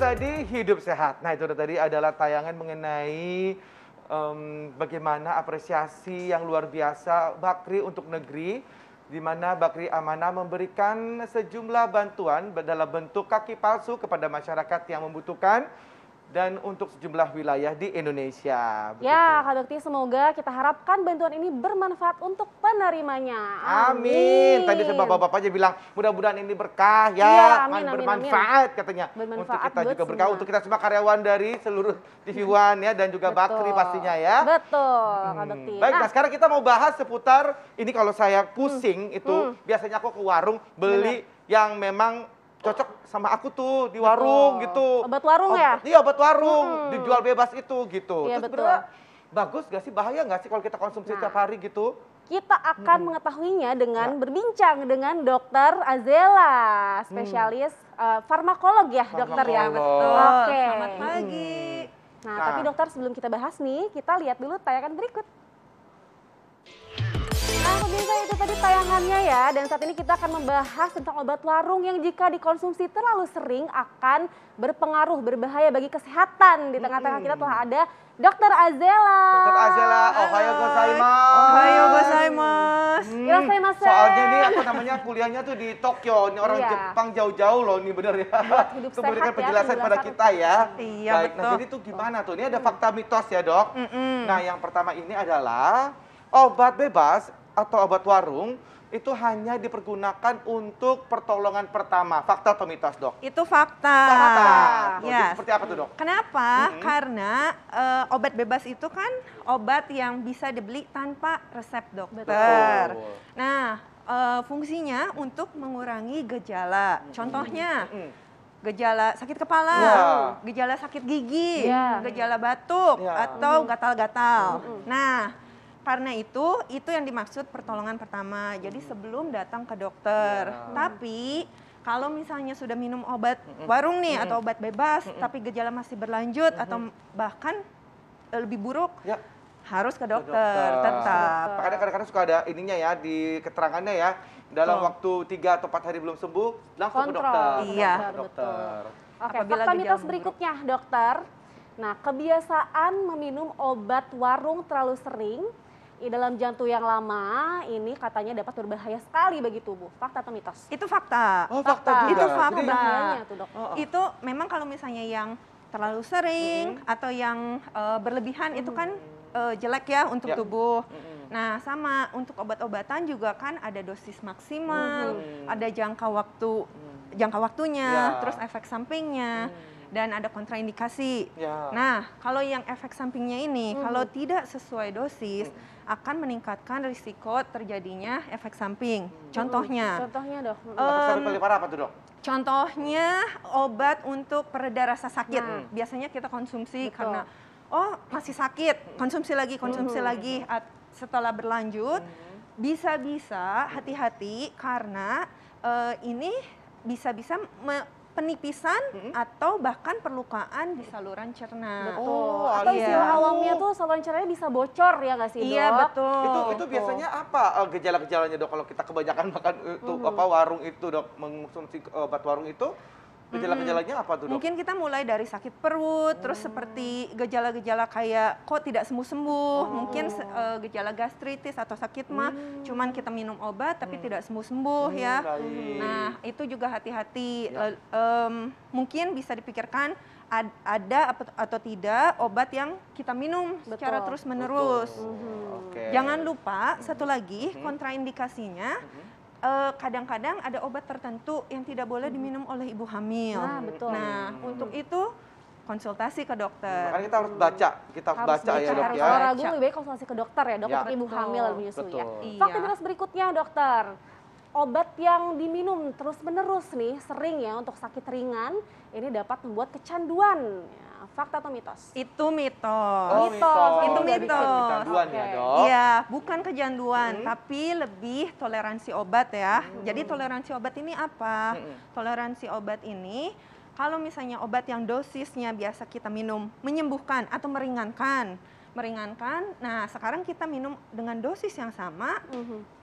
tadi Hidup Sehat. Nah, itu tadi adalah tayangan mengenai bagaimana apresiasi yang luar biasa Bakri untuk negeri, di mana Bakri Amanah memberikan sejumlah bantuan dalam bentuk kaki palsu kepada masyarakat yang membutuhkan dan untuk sejumlah wilayah di Indonesia. Begitu. Ya, Kak Bekti, semoga kita harapkan bantuan ini bermanfaat untuk penerimanya. Amin. Tadi bapak-bapaknya bilang mudah-mudahan ini berkah ya, iya, amin, bermanfaat katanya. Bermanfaat untuk kita juga berkah, semua. untuk kita semua karyawan dari seluruh TV One ya, dan juga Bakri pastinya ya. Betul, Kak Bekti. Baik, nah sekarang kita mau bahas seputar ini. Kalau saya pusing itu biasanya aku ke warung beli yang memang cocok sama aku tuh di warung gitu. Obat warung ya? Iya, obat warung, dijual bebas itu gitu. Iya, Terus betul. sebenarnya bagus gak sih, bahaya gak sih kalau kita konsumsi setiap hari gitu? Kita akan mengetahuinya dengan berbincang dengan Dokter Azela, spesialis farmakolog ya, dokter ya. Farmakolog. Oke. Selamat pagi. Nah, tapi dokter, sebelum kita bahas nih, kita lihat dulu tayangan berikut. Nah, pemirsa, itu tadi tayangannya ya, dan saat ini kita akan membahas tentang obat warung yang jika dikonsumsi terlalu sering akan berpengaruh, berbahaya bagi kesehatan. Di tengah-tengah kita telah ada Dokter Azela. Dokter Azela, ohayo gozaimasu. Ohayo gozaimasu. Irasaimasu. Soalnya nih apa namanya, kuliahnya tuh di Tokyo. Ini orang Iya. Jepang jauh-jauh loh, nih bener ya. hidup Untuk memberikan sehat ya, penjelasan pada penjelasan. kita ya. Iya, Baik, nah betul. jadi tuh gimana tuh? Ini ada fakta mitos ya dok. Nah yang pertama ini adalah obat bebas atau obat warung itu hanya dipergunakan untuk pertolongan pertama. Fakta atau mitos dok? Itu fakta. Fakta. Oh, Yes. Seperti apa tuh dok? Kenapa? Karena obat bebas itu kan obat yang bisa dibeli tanpa resep dokter. Betul. Nah, fungsinya untuk mengurangi gejala. Contohnya, gejala sakit kepala, Ya. gejala sakit gigi, Ya. gejala batuk, Ya. atau gatal-gatal. Nah, karena itu yang dimaksud pertolongan pertama. Jadi sebelum datang ke dokter. Ya. Tapi kalau misalnya sudah minum obat warung nih atau obat bebas, tapi gejala masih berlanjut atau bahkan lebih buruk, Ya. harus ke dokter tetap. Makanya kadang-kadang suka ada ininya ya di keterangannya ya. Dalam waktu 3 atau 4 hari belum sembuh, langsung ke Kontrol. dokter. Iya. Langsung ke dokter. Oke, Apabila fakta gejala mitos memburuk. berikutnya, dokter. Nah, kebiasaan meminum obat warung terlalu sering dalam jangka yang lama ini katanya dapat berbahaya sekali bagi tubuh. Fakta atau mitos? Itu fakta. Oh, fakta juga. Itu Jadi- fakta. Bahayanya tuh, dok. Itu memang kalau misalnya yang terlalu sering atau yang berlebihan itu kan jelek ya untuk Ya. tubuh. Nah, sama untuk obat-obatan juga kan ada dosis maksimal, ada jangka waktunya, Ya. terus efek sampingnya, dan ada kontraindikasi. Ya. Nah, kalau yang efek sampingnya ini kalau tidak sesuai dosis akan meningkatkan risiko terjadinya efek samping. Contohnya, Contohnya, dok. Efek samping paling parah apa tuh dok? contohnya obat untuk pereda rasa sakit. Biasanya kita konsumsi karena masih sakit, konsumsi lagi. Setelah berlanjut, bisa-bisa hati-hati karena ini bisa-bisa penipisan atau bahkan perlukaan di saluran cerna. Oh, Atau iya. istilah awamnya tuh saluran cernanya bisa bocor ya nggak sih, dok? Iya, betul. Itu biasanya apa gejala-gejalanya dok? Kalau kita kebanyakan makan itu apa warung itu dok, mengkonsumsi obat warung itu, gejala-gejalanya apa tuh dok? Mungkin kita mulai dari sakit perut, terus seperti gejala-gejala kayak kok tidak sembuh-sembuh, mungkin gejala gastritis atau sakit mah, cuman kita minum obat tapi tidak sembuh-sembuh ya. Baik. Nah, itu juga hati-hati. Ya. Mungkin bisa dipikirkan ada atau tidak obat yang kita minum secara Betul. terus-menerus. Oke. Jangan lupa satu lagi kontraindikasinya. Kadang-kadang ada obat tertentu yang tidak boleh diminum oleh ibu hamil. Nah, betul. Nah, untuk itu konsultasi ke dokter. Makanya kita harus baca, ya dok harus ya. Kalau baca. ragu lebih baik konsultasi ke dokter ya, dok, Ya. untuk ibu Betul. hamil menyusui ya. Betul. Iya. Fakta mitos berikutnya, dokter. Obat yang diminum terus-menerus nih, sering ya untuk sakit ringan, ini dapat membuat kecanduan. Ya, fakta atau mitos? Itu mitos. Oh, Mitos. Itu Jadi mitos. kecanduan ya Oke. dok. Iya, bukan kecanduan, tapi lebih toleransi obat ya. Jadi toleransi obat ini apa? Toleransi obat ini kalau misalnya obat yang dosisnya biasa kita minum menyembuhkan atau meringankan, meringankan. Nah, sekarang kita minum dengan dosis yang sama,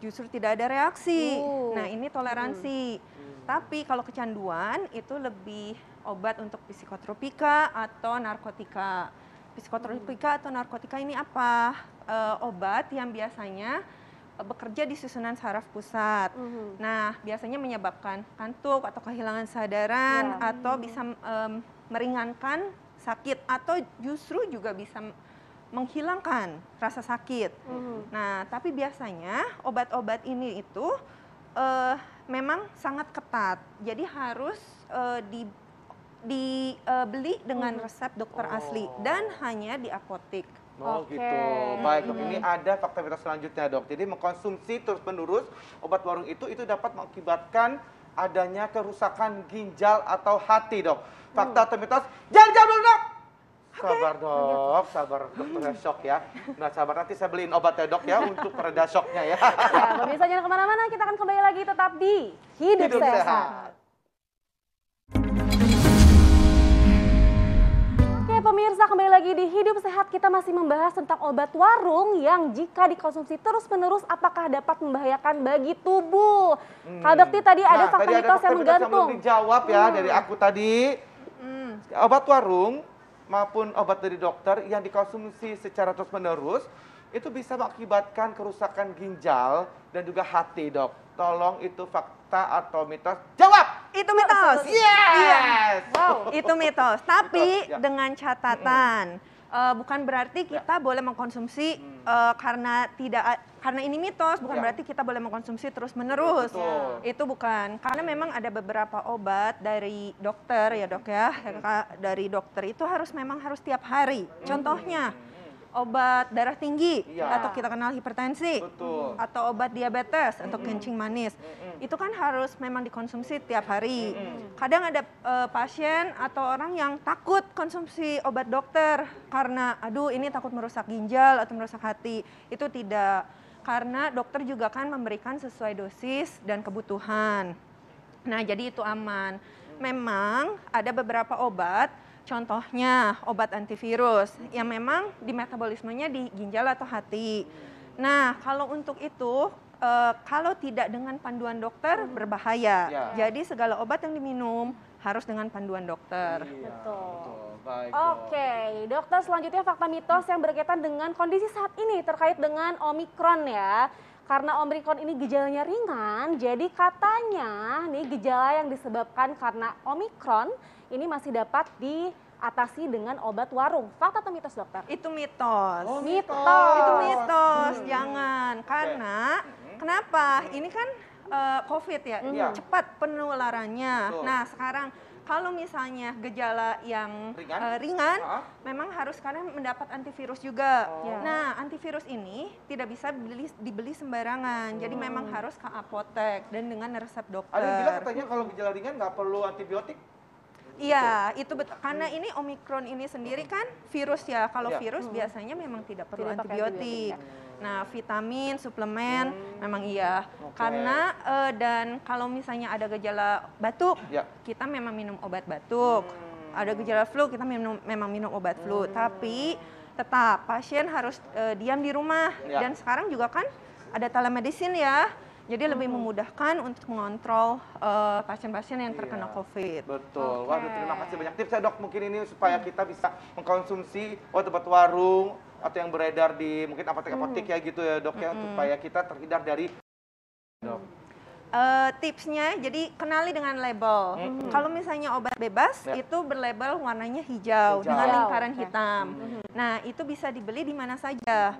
justru tidak ada reaksi. Nah, ini toleransi. Tapi kalau kecanduan itu lebih obat untuk psikotropika atau narkotika. Psikotropika atau narkotika ini apa? Obat yang biasanya bekerja di susunan saraf pusat. Nah, biasanya menyebabkan kantuk atau kehilangan sadaran atau bisa meringankan sakit atau justru juga bisa menghilangkan rasa sakit. Nah, tapi biasanya obat-obat ini itu memang sangat ketat. Jadi harus dibeli dengan resep dokter asli dan hanya di apotek. Oh gitu. Baik dok, ini ada fakta mitos selanjutnya dok. Jadi mengkonsumsi terus-menerus obat warung itu dapat mengakibatkan adanya kerusakan ginjal atau hati dok. Fakta atau mitos? Jangan jawab dulu dok! Sabar dok, sabar dokter shock ya. Nah sabar, nanti saya beliin obatnya dok ya untuk pereda shocknya ya. Ya, pemirsa jangan kemana-mana, kita akan kembali lagi tetap di Hidup Sehat. Oke pemirsa, kembali lagi di Hidup Sehat. Kita masih membahas tentang obat warung yang jika dikonsumsi terus-menerus apakah dapat membahayakan bagi tubuh. Kak Bekti tadi ada fakta mitos yang menggantung. Belum dijawab ya dari aku tadi. Obat warung maupun obat dari dokter yang dikonsumsi secara terus-menerus itu bisa mengakibatkan kerusakan ginjal dan juga hati dok. Tolong itu fakta atau mitos? Jawab! Itu mitos. Yes! Wow. Itu mitos. Tapi ya. dengan catatan, bukan berarti kita boleh mengkonsumsi karena ini mitos, bukan berarti kita boleh mengkonsumsi terus-menerus. Itu bukan. Karena memang ada beberapa obat dari dokter ya dok ya, dari dokter itu memang harus tiap hari. Contohnya obat darah tinggi atau kita kenal hipertensi, atau obat diabetes atau kencing manis, itu kan harus memang dikonsumsi tiap hari. Kadang ada pasien atau orang yang takut konsumsi obat dokter karena aduh ini takut merusak ginjal atau merusak hati. Itu tidak, karena dokter juga kan memberikan sesuai dosis dan kebutuhan. Nah jadi itu aman. Memang ada beberapa obat, contohnya obat antivirus yang memang di metabolismenya di ginjal atau hati. Nah, kalau untuk itu, kalau tidak dengan panduan dokter berbahaya. Jadi segala obat yang diminum harus dengan panduan dokter. Betul. Baik, Oke, dokter, selanjutnya fakta mitos yang berkaitan dengan kondisi saat ini terkait dengan Omikron ya. Karena Omikron ini gejalanya ringan, jadi katanya nih gejala yang disebabkan karena Omikron ini masih dapat diatasi dengan obat warung. Fakta atau mitos dokter? Itu mitos. Mitos. Itu mitos, jangan. Karena, kenapa? Ini kan COVID ya, cepat penularannya. Nah sekarang kalau misalnya gejala yang ringan memang harus kalian mendapat antivirus juga. Nah, antivirus ini tidak bisa dibeli sembarangan. Jadi memang harus ke apotek dan dengan resep dokter. Ada yang bilang katanya kalau gejala ringan nggak perlu antibiotik. Iya, itu betul. Karena ini Omikron ini sendiri kan virus ya. Kalau virus biasanya memang tidak perlu antibiotik. Nah, vitamin, suplemen memang iya. Karena dan kalau misalnya ada gejala batuk, kita memang minum obat batuk. Ada gejala flu, kita memang minum obat flu. Tapi tetap pasien harus diam di rumah. Dan sekarang juga kan ada telemedicine ya. Jadi lebih memudahkan untuk mengontrol pasien-pasien yang terkena COVID. Betul. Waduh, terima kasih banyak tips ya dok. Mungkin ini supaya kita bisa mengkonsumsi obat warung atau yang beredar di mungkin apotek-apotek ya gitu ya dok ya, supaya kita terhindar dari dok. Tipsnya, jadi kenali dengan label. Kalau misalnya obat bebas itu berlabel warnanya hijau dengan lingkaran hitam. Nah itu bisa dibeli di mana saja.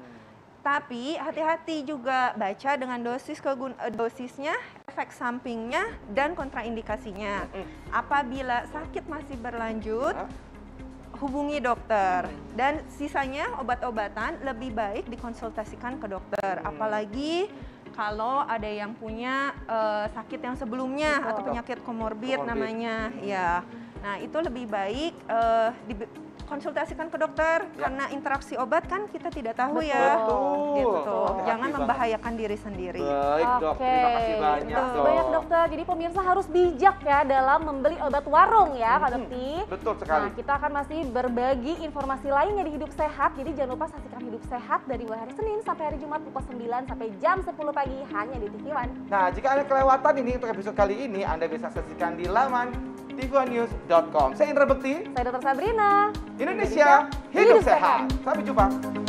Tapi hati-hati juga baca dengan dosisnya, efek sampingnya, dan kontraindikasinya. Apabila sakit masih berlanjut, hubungi dokter. Dan sisanya obat-obatan lebih baik dikonsultasikan ke dokter. Apalagi kalau ada yang punya sakit yang sebelumnya atau penyakit komorbid namanya. Ya. Nah itu lebih baik konsultasikan ke dokter karena interaksi obat kan kita tidak tahu Betul. ya. Betul. Gitu. Hati-hati Jangan banget. membahayakan diri sendiri. Baik dok, terima kasih banyak Terima kasih dok. banyak dokter. Jadi pemirsa harus bijak ya dalam membeli obat warung ya Kak Dokti. Betul sekali. Nah, kita akan masih berbagi informasi lainnya di Hidup Sehat. Jadi jangan lupa saksikan Hidup Sehat dari mulai hari Senin sampai hari Jumat pukul 9 sampai jam 10 pagi hanya di TV One. Nah, jika Anda kelewatan ini untuk episode kali ini, Anda bisa saksikan di laman tv1news.com. Saya Indra Bekti, Saya Dr. Sabrina. Indonesia Hidup Sehat. Sampai jumpa.